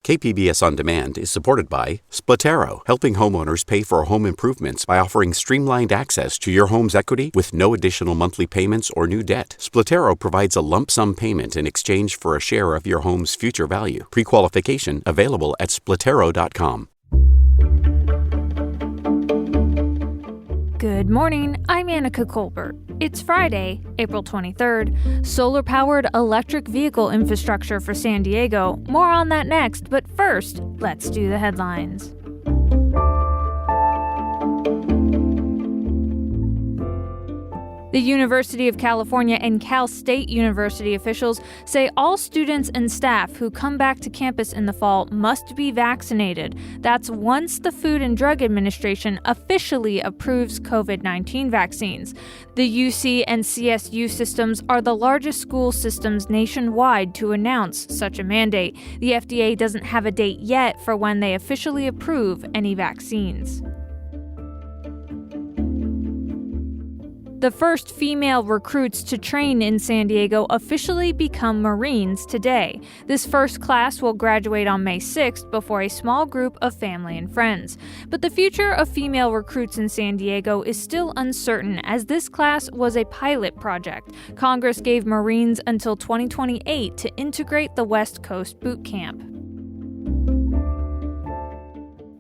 KPBS On Demand is supported by Splatero, helping homeowners pay for home improvements by offering streamlined access to your home's equity with no additional monthly payments or new debt. Splatero provides a lump sum payment in exchange for a share of your home's future value. Pre-qualification available at splatero.com. Good morning, I'm Annika Colbert. It's Friday, April 23rd. Solar-powered electric vehicle infrastructure for San Diego. More on that next, but first, let's do the headlines. The University of California and Cal State University officials say all students and staff who come back to campus in the fall must be vaccinated. That's once the Food and Drug Administration officially approves COVID-19 vaccines. The UC and CSU systems are the largest school systems nationwide to announce such a mandate. The FDA doesn't have a date yet for when they officially approve any vaccines. The first female recruits to train in San Diego officially become Marines today. This first class will graduate on May 6th before a small group of family and friends. But the future of female recruits in San Diego is still uncertain, as this class was a pilot project. Congress gave Marines until 2028 to integrate the West Coast boot camp.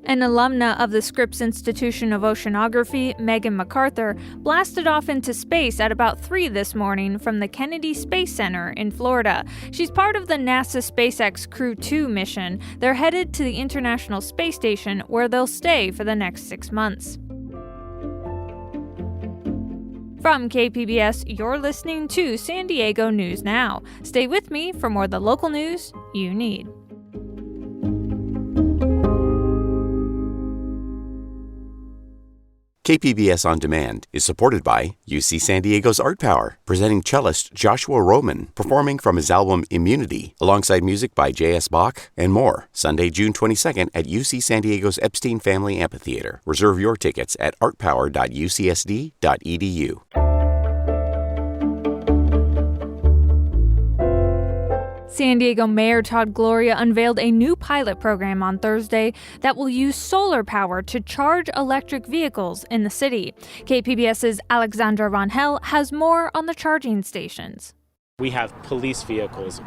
An alumna of the Scripps Institution of Oceanography, Megan MacArthur, blasted off into space at about 3 this morning from the Kennedy Space Center in Florida. She's part of the NASA SpaceX Crew 2 mission. They're headed to the International Space Station, where they'll stay for the next 6 months. From KPBS, you're listening to San Diego News Now. Stay with me for more of the local news you need. KPBS On Demand is supported by UC San Diego's Art Power, presenting cellist Joshua Roman, performing from his album Immunity, alongside music by J.S. Bach and more. Sunday, June 22nd at UC San Diego's Epstein Family Amphitheater. Reserve your tickets at artpower.ucsd.edu. San Diego Mayor Todd Gloria unveiled a new pilot program on Thursday that will use solar power to charge electric vehicles in the city. KPBS's Alexandra Rangel has more on the charging stations. We have police vehicles,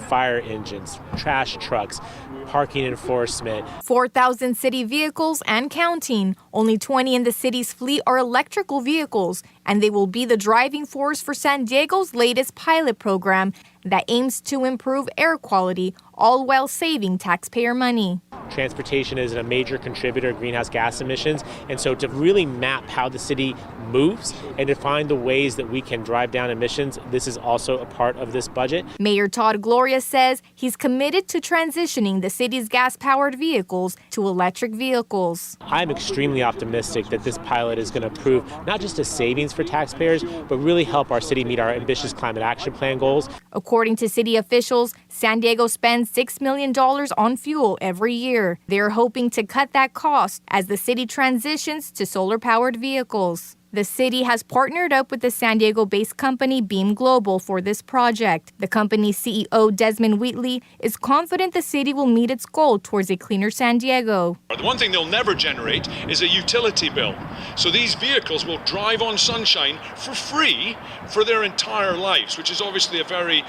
fire engines, trash trucks, parking enforcement. 4,000 city vehicles and counting. Only 20 in the city's fleet are electrical vehicles, and they will be the driving force for San Diego's latest pilot program that aims to improve air quality, all while saving taxpayer money. Transportation is a major contributor to greenhouse gas emissions, and so to really map how the city moves and to find the ways that we can drive down emissions, this is also a part of this budget. Mayor Todd Gloria says he's committed to transitioning the city's gas-powered vehicles to electric vehicles. I'm extremely optimistic that this pilot is going to prove not just a savings for taxpayers, but really help our city meet our ambitious climate action plan goals. According to city officials, San Diego spends $6 million on fuel every year. They're hoping to cut that cost as the city transitions to solar-powered vehicles. The city has partnered up with the San Diego-based company Beam Global for this project. The company's CEO, Desmond Wheatley, is confident the city will meet its goal towards a cleaner San Diego. The one thing they'll never generate is a utility bill. So these vehicles will drive on sunshine for free for their entire lives, which is obviously a very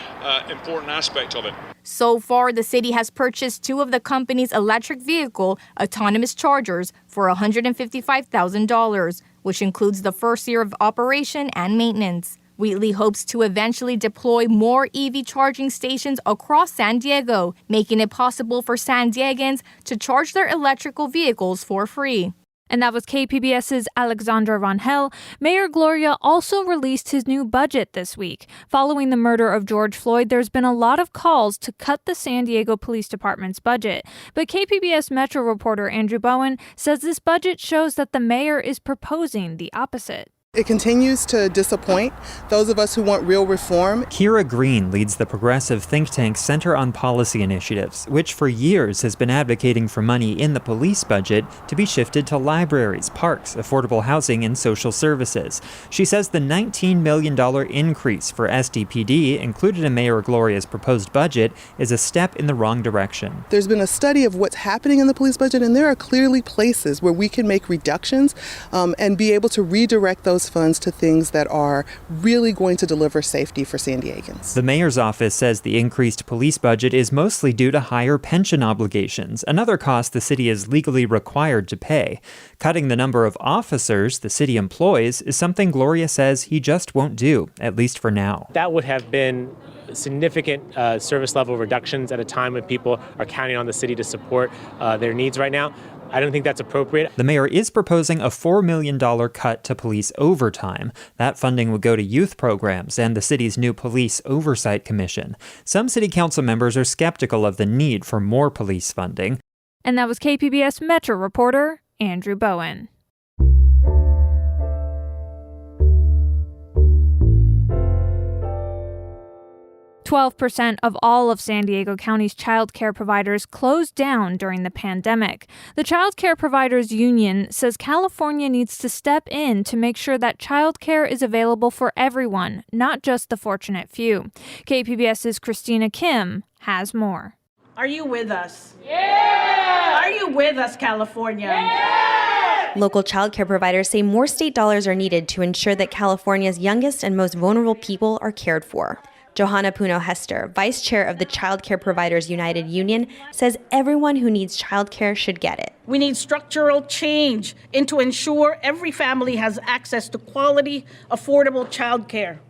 important aspect of it. So far, the city has purchased 2 of the company's electric vehicle autonomous chargers for $155,000, which includes the first year of operation and maintenance. Wheatley hopes to eventually deploy more EV charging stations across San Diego, making it possible for San Diegans to charge their electrical vehicles for free. And that was KPBS's Alexandra Rangel. Mayor Gloria also released his new budget this week. Following the murder of George Floyd, there's been a lot of calls to cut the San Diego Police Department's budget. But KPBS Metro reporter Andrew Bowen says this budget shows that the mayor is proposing the opposite. It continues to disappoint those of us who want real reform. Kira Green leads the progressive think tank Center on Policy Initiatives, which for years has been advocating for money in the police budget to be shifted to libraries, parks, affordable housing, and social services. She says the $19 million increase for SDPD included in Mayor Gloria's proposed budget is a step in the wrong direction. There's been a study of what's happening in the police budget, and there are clearly places where we can make reductions and be able to redirect those funds to things that are really going to deliver safety for San Diegans. The mayor's office says the increased police budget is mostly due to higher pension obligations, another cost the city is legally required to pay. Cutting the number of officers the city employs is something Gloria says he just won't do, at least for now. That would have been significant service level reductions at a time when people are counting on the city to support their needs right now. I don't think that's appropriate. The mayor is proposing a $4 million cut to police overtime. That funding would go to youth programs and the city's new Police Oversight Commission. Some city council members are skeptical of the need for more police funding. And that was KPBS Metro reporter Andrew Bowen. 12% of all of San Diego County's child care providers closed down during the pandemic. The Child Care Providers Union says California needs to step in to make sure that child care is available for everyone, not just the fortunate few. KPBS's Christina Kim has more. Are you with us? Yeah! Are you with us, California? Yeah! Local child care providers say more state dollars are needed to ensure that California's youngest and most vulnerable people are cared for. Johanna Puno Hester, vice chair of the Child Care Providers United Union, says everyone who needs child care should get it. We need structural change to ensure every family has access to quality, affordable child care.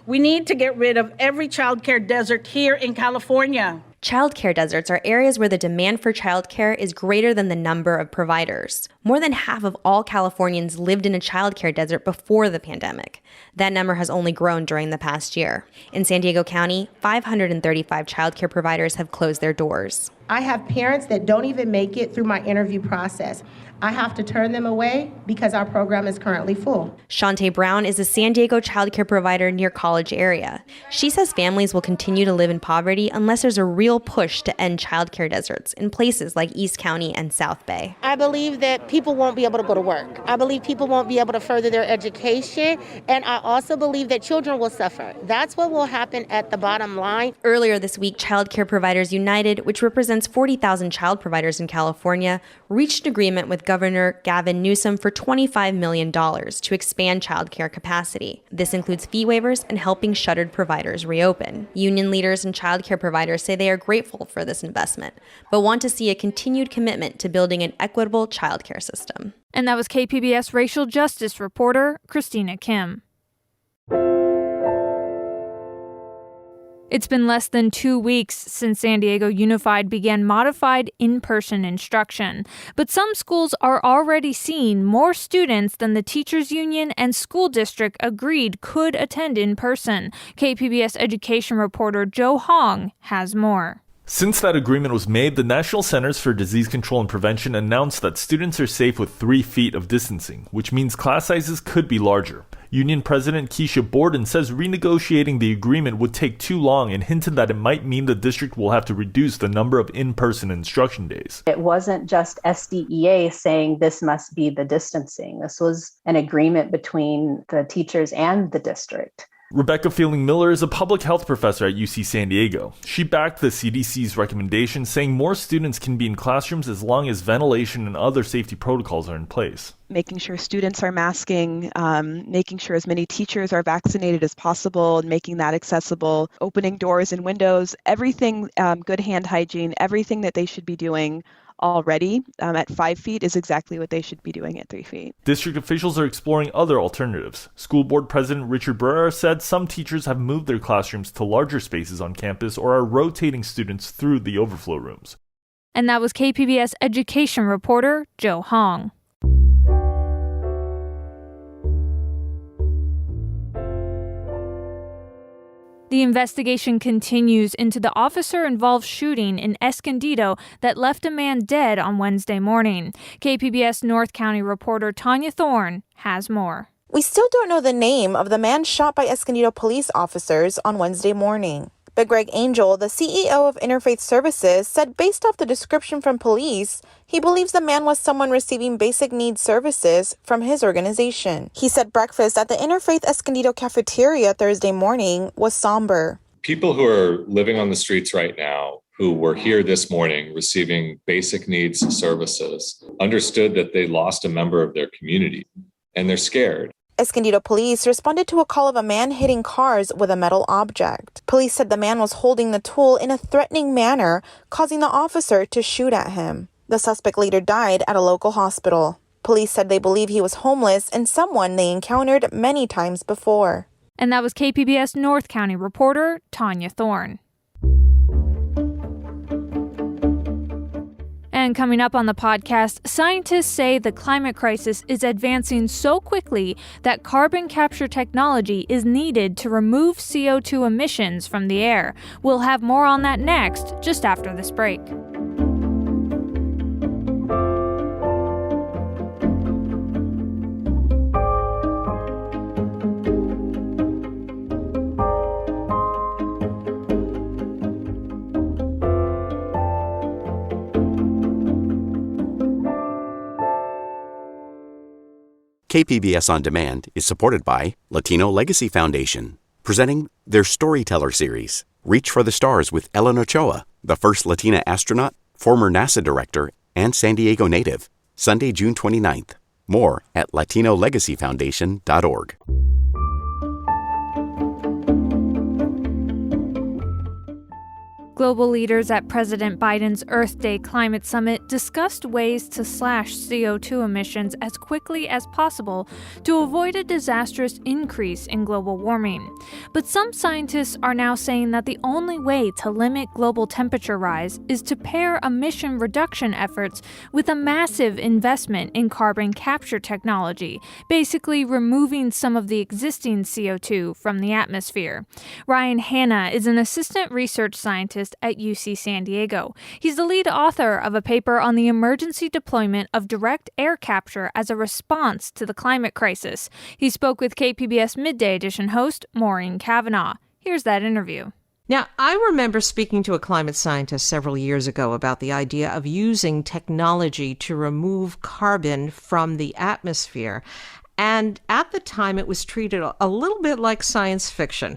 We need to get rid of every child care desert here in California. Child care deserts are areas where the demand for child care is greater than the number of providers. More than half of all Californians lived in a child care desert before the pandemic. That number has only grown during the past year. In San Diego County, 535 child care providers have closed their doors. I have parents that don't even make it through my interview process. I have to turn them away because our program is currently full. Shantae Brown is a San Diego child care provider near College area. She says families will continue to live in poverty unless there's a real push to end child care deserts in places like East County and South Bay. I believe that people won't be able to go to work. I believe people won't be able to further their education. And I also believe that children will suffer. That's what will happen at the bottom line. Earlier this week, Child Care Providers United, which represents 40,000 child providers in California, reached an agreement with Governor Gavin Newsom for $25 million to expand child care capacity. This includes fee waivers and helping shuttered providers reopen. Union leaders and child care providers say they are grateful for this investment, but want to see a continued commitment to building an equitable child care system. And that was KPBS racial justice reporter Christina Kim. It's been less than 2 weeks since San Diego Unified began modified in-person instruction. But some schools are already seeing more students than the teachers union and school district agreed could attend in person. KPBS education reporter Joe Hong has more. Since that agreement was made, the National Centers for Disease Control and Prevention announced that students are safe with 3 feet of distancing, which means class sizes could be larger. Union President Keisha Borden says renegotiating the agreement would take too long and hinted that it might mean the district will have to reduce the number of in-person instruction days. It wasn't just SDEA saying this must be the distancing. This was an agreement between the teachers and the district. Rebecca Feeling-Miller is a public health professor at UC San Diego. She backed the CDC's recommendation, saying more students can be in classrooms as long as ventilation and other safety protocols are in place. Making sure students are masking, making sure as many teachers are vaccinated as possible, and making that accessible, opening doors and windows, everything, good hand hygiene, everything that they should be doing already at 5 feet is exactly what they should be doing at 3 feet. District officials are exploring other alternatives. School board president Richard Barrera said some teachers have moved their classrooms to larger spaces on campus or are rotating students through the overflow rooms. And that was KPBS education reporter Joe Hong. The investigation continues into the officer-involved shooting in Escondido that left a man dead on Wednesday morning. KPBS North County reporter Tanya Thorne has more. We still don't know the name of the man shot by Escondido police officers on Wednesday morning. But Greg Angel, the CEO of Interfaith Services, said based off the description from police, he believes the man was someone receiving basic needs services from his organization. He said breakfast at the Interfaith Escondido cafeteria Thursday morning was somber. People who are living on the streets right now, who were here this morning receiving basic needs services, understood that they lost a member of their community, and they're scared. Escondido police responded to a call of a man hitting cars with a metal object. Police said the man was holding the tool in a threatening manner, causing the officer to shoot at him. The suspect later died at a local hospital. Police said they believe he was homeless and someone they encountered many times before. And that was KPBS North County reporter Tanya Thorne. And coming up on the podcast, scientists say the climate crisis is advancing so quickly that carbon capture technology is needed to remove CO2 emissions from the air. We'll have more on that next, just after this break. KPBS On Demand is supported by Latino Legacy Foundation, presenting their Storyteller series, Reach for the Stars with Ellen Ochoa, the first Latina astronaut, former NASA director, and San Diego native, Sunday, June 29th. More at latinolegacyfoundation.org. Global leaders at President Biden's Earth Day Climate Summit discussed ways to slash CO2 emissions as quickly as possible to avoid a disastrous increase in global warming. But some scientists are now saying that the only way to limit global temperature rise is to pair emission reduction efforts with a massive investment in carbon capture technology, basically removing some of the existing CO2 from the atmosphere. Ryan Hanna is an assistant research scientist at UC San Diego. He's the lead author of a paper on the emergency deployment of direct air capture as a response to the climate crisis. He spoke with KPBS Midday Edition host Maureen Cavanaugh. Here's that interview. Now, I remember speaking to a climate scientist several years ago about the idea of using technology to remove carbon from the atmosphere. And at the time, it was treated a little bit like science fiction.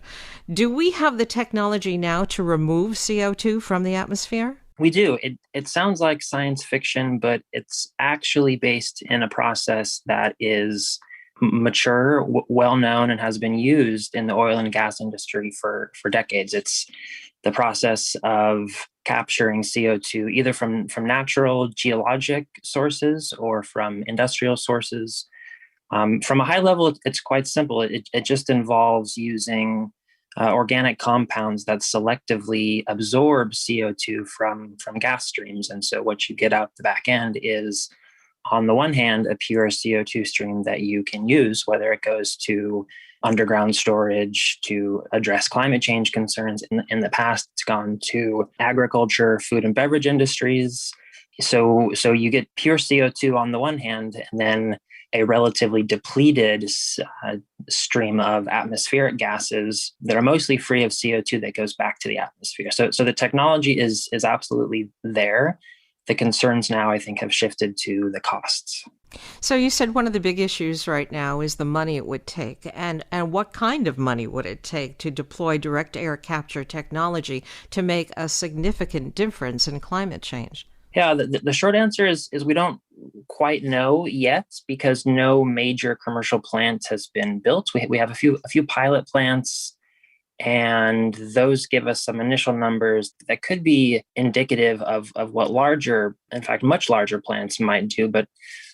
Do we have the technology now to remove CO2 from the atmosphere? We do. It sounds like science fiction, but it's actually based in a process that is mature, well-known, and has been used in the oil and gas industry for decades. It's the process of capturing CO2 either from natural geologic sources or from industrial sources. From a high level, it's quite simple. It just involves using organic compounds that selectively absorb CO2 from gas streams. And so what you get out the back end is, on the one hand, a pure CO2 stream that you can use, whether it goes to underground storage to address climate change concerns. In the past, it's gone to agriculture, food and beverage industries. So you get pure CO2 on the one hand, and then a relatively depleted stream of atmospheric gases that are mostly free of CO2 that goes back to the atmosphere. So the technology is absolutely there. The concerns now, I think, have shifted to the costs. So you said one of the big issues right now is the money it would take. And what kind of money would it take to deploy direct air capture technology to make a significant difference in climate change? Yeah, the short answer is we don't quite know yet, because no major commercial plant has been built. We have a few pilot plants, and those give us some initial numbers that could be indicative of what larger, in fact, much larger plants might do. But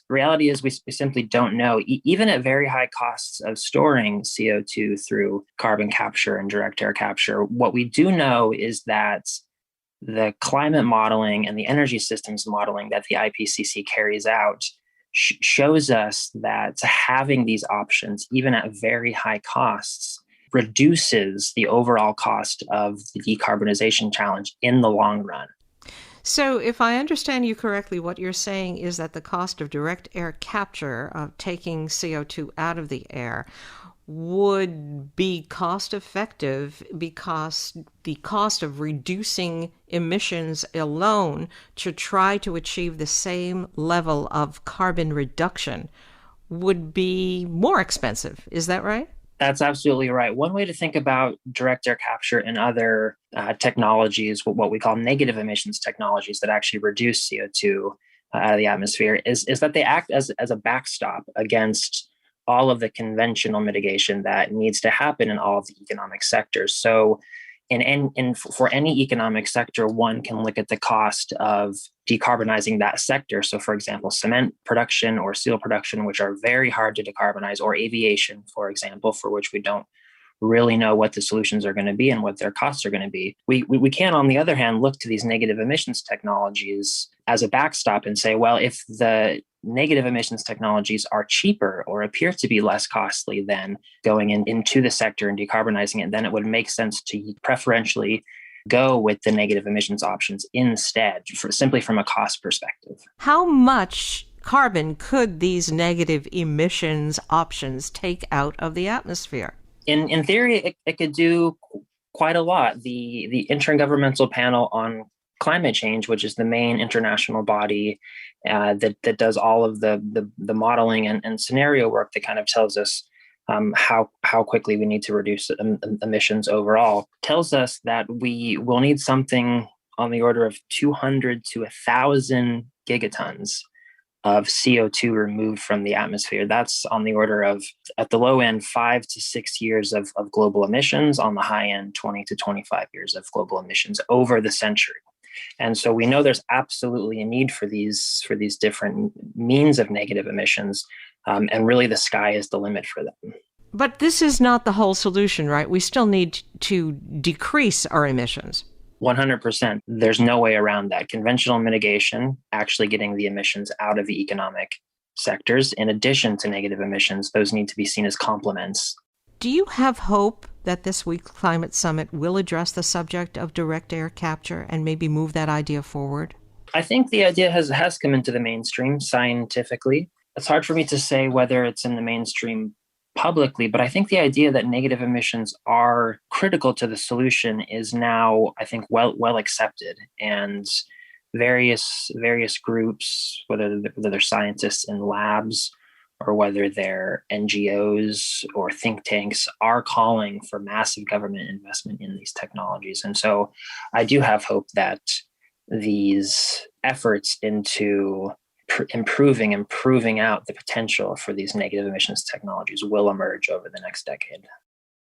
the reality is we simply don't know. Even at very high costs of storing CO2 through carbon capture and direct air capture, what we do know is that the climate modeling and the energy systems modeling that the IPCC carries out shows us that having these options, even at very high costs, reduces the overall cost of the decarbonization challenge in the long run. So if I understand you correctly, what you're saying is that the cost of direct air capture, of taking CO2 out of the air, would be cost effective because the cost of reducing emissions alone to try to achieve the same level of carbon reduction would be more expensive. Is that right? That's absolutely right. One way to think about direct air capture and other technologies, what we call negative emissions technologies that actually reduce CO2 out of the atmosphere, is that they act as a backstop against all of the conventional mitigation that needs to happen in all of the economic sectors. So for any economic sector, one can look at the cost of decarbonizing that sector. So for example, cement production or steel production, which are very hard to decarbonize, or aviation, for example, for which we don't really know what the solutions are going to be and what their costs are going to be. We can, on the other hand, look to these negative emissions technologies as a backstop and say, well, if the negative emissions technologies are cheaper or appear to be less costly than going into the sector and decarbonizing it, then it would make sense to preferentially go with the negative emissions options instead, simply from a cost perspective. How much carbon could these negative emissions options take out of the atmosphere? In theory, it could do quite a lot. The Intergovernmental Panel on Climate Change, which is the main international body that does all of the modeling and scenario work that kind of tells us how quickly we need to reduce emissions overall, tells us that we will need something on the order of 200 to 1,000 gigatons of CO2 removed from the atmosphere. That's on the order of, at the low end, 5 to 6 years of global emissions, on the high end, 20 to 25 years of global emissions over the century. And so we know there's absolutely a need for these different means of negative emissions, and really the sky is the limit for them. But this is not the whole solution, right? We still need to decrease our emissions. 100%. There's no way around that. Conventional mitigation, actually getting the emissions out of the economic sectors, in addition to negative emissions, those need to be seen as complements. Do you have hope that this week's climate summit will address the subject of direct air capture and maybe move that idea forward? I think the idea has come into the mainstream scientifically. It's hard for me to say whether it's in the mainstream publicly, but I think the idea that negative emissions are critical to the solution is now, I think, well accepted. And various groups, whether they're scientists in labs or whether they're NGOs or think tanks, are calling for massive government investment in these technologies. And so I do have hope that these efforts into improving out the potential for these negative emissions technologies will emerge over the next decade.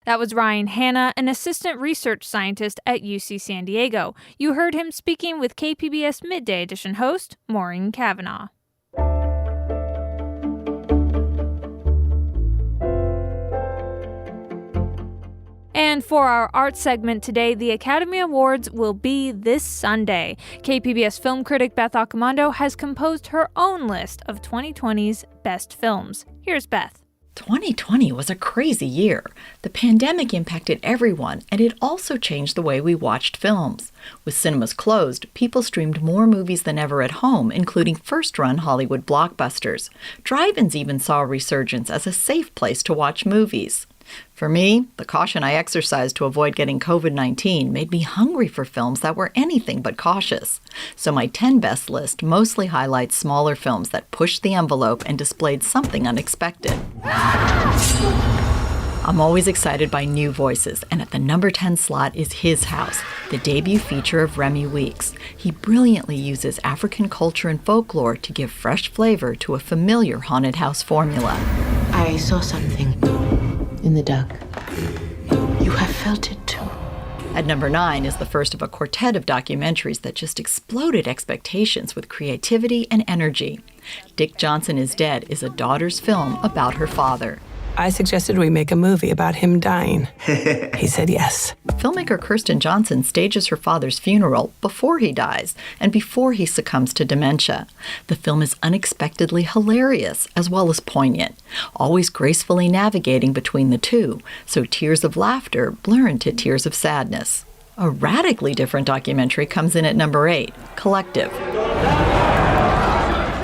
That was Ryan Hanna, an assistant research scientist at UC San Diego. You heard him speaking with KPBS Midday Edition host Maureen Cavanaugh. And for our art segment today, the Academy Awards will be this Sunday. KPBS film critic Beth Accomando has composed her own list of 2020's best films. Here's Beth. 2020 was a crazy year. The pandemic impacted everyone, and it also changed the way we watched films. With cinemas closed, people streamed more movies than ever at home, including first-run Hollywood blockbusters. Drive-ins even saw a resurgence as a safe place to watch movies. For me, the caution I exercised to avoid getting COVID-19 made me hungry for films that were anything but cautious. So my 10 best list mostly highlights smaller films that pushed the envelope and displayed something unexpected. I'm always excited by new voices, and at the number 10 slot is His House, the debut feature of Remy Weeks. He brilliantly uses African culture and folklore to give fresh flavor to a familiar haunted house formula. I saw something in the dark. You have felt it too. At number 9 is the first of a quartet of documentaries that just exploded expectations with creativity and energy. Dick Johnson Is Dead is a daughter's film about her father. I suggested we make a movie about him dying. He said yes. Filmmaker Kirsten Johnson stages her father's funeral before he dies and before he succumbs to dementia. The film is unexpectedly hilarious as well as poignant, always gracefully navigating between the two, so tears of laughter blur into tears of sadness. A radically different documentary comes in at number 8, Collective.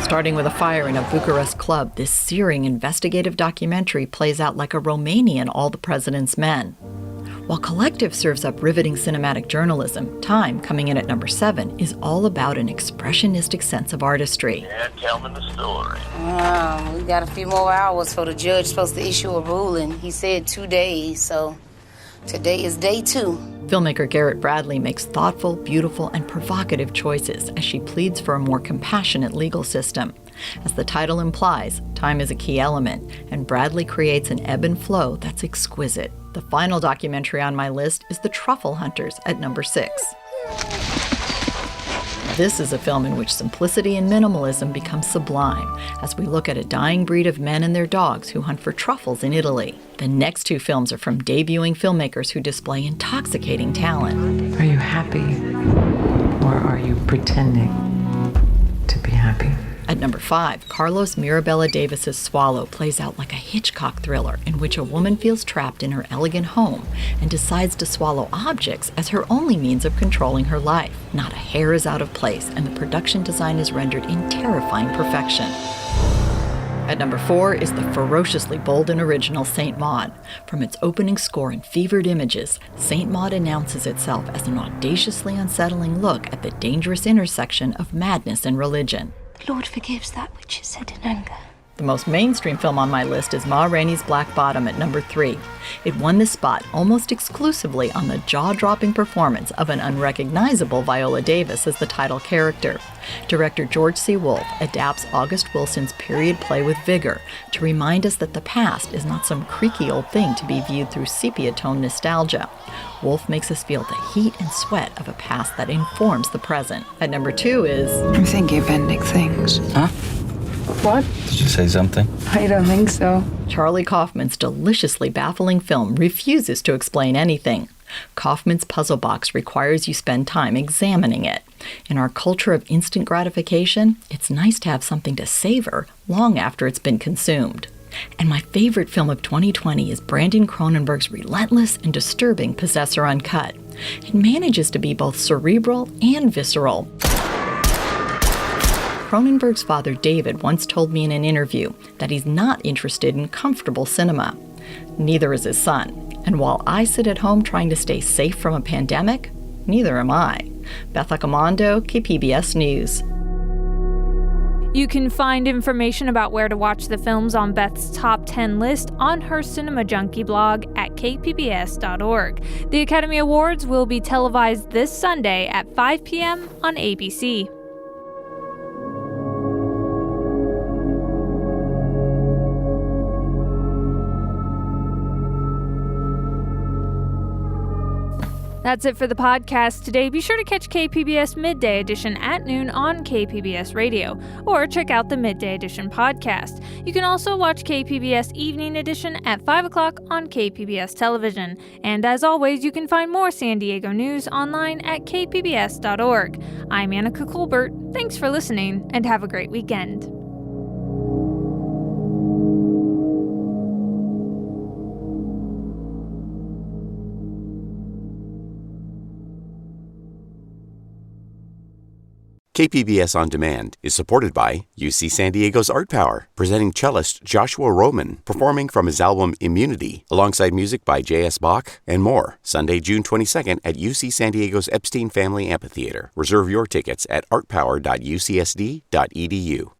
Starting with a fire in a Bucharest club, this searing investigative documentary plays out like a Romanian All the President's Men. While Collective serves up riveting cinematic journalism, Time, coming in at number 7, is all about an expressionistic sense of artistry. Yeah, tell me the story. We got a few more hours for the judge supposed to issue a ruling. He said 2 days, so today is day 2. Filmmaker Garrett Bradley makes thoughtful, beautiful, and provocative choices as she pleads for a more compassionate legal system. As the title implies, time is a key element, and Bradley creates an ebb and flow that's exquisite. The final documentary on my list is The Truffle Hunters at number 6. This is a film in which simplicity and minimalism become sublime as we look at a dying breed of men and their dogs who hunt for truffles in Italy. The next 2 films are from debuting filmmakers who display intoxicating talent. Are you happy, or are you pretending to be happy? At number 5, Carlos Mirabella Davis's Swallow plays out like a Hitchcock thriller in which a woman feels trapped in her elegant home and decides to swallow objects as her only means of controlling her life. Not a hair is out of place, and the production design is rendered in terrifying perfection. At number 4 is the ferociously bold and original Saint Maud. From its opening score and fevered images, Saint Maud announces itself as an audaciously unsettling look at the dangerous intersection of madness and religion. Lord forgives that which is said in anger. The most mainstream film on my list is Ma Rainey's Black Bottom at number 3. It won this spot almost exclusively on the jaw-dropping performance of an unrecognizable Viola Davis as the title character. Director George C. Wolfe adapts August Wilson's period play with vigor to remind us that the past is not some creaky old thing to be viewed through sepia-tone nostalgia. Wolfe makes us feel the heat and sweat of a past that informs the present. At number 2 is... I'm thinking of ending things. Huh? What? Did you say something? I don't think so. Charlie Kaufman's deliciously baffling film refuses to explain anything. Kaufman's puzzle box requires you spend time examining it. In our culture of instant gratification, it's nice to have something to savor long after it's been consumed. And my favorite film of 2020 is Brandon Cronenberg's relentless and disturbing Possessor Uncut. It manages to be both cerebral and visceral. Cronenberg's father, David, once told me in an interview that he's not interested in comfortable cinema. Neither is his son. And while I sit at home trying to stay safe from a pandemic, neither am I. Beth Accomando, KPBS News. You can find information about where to watch the films on Beth's top 10 list on her Cinema Junkie blog at kpbs.org. The Academy Awards will be televised this Sunday at 5 p.m. on ABC. That's it for the podcast today. Be sure to catch KPBS Midday Edition at noon on KPBS Radio, or check out the Midday Edition podcast. You can also watch KPBS Evening Edition at 5 o'clock on KPBS Television. And as always, you can find more San Diego news online at kpbs.org. I'm Annika Colbert. Thanks for listening, and have a great weekend. KPBS On Demand is supported by UC San Diego's Art Power, presenting cellist Joshua Roman, performing from his album Immunity, alongside music by J.S. Bach and more, Sunday, June 22nd at UC San Diego's Epstein Family Amphitheater. Reserve your tickets at artpower.ucsd.edu.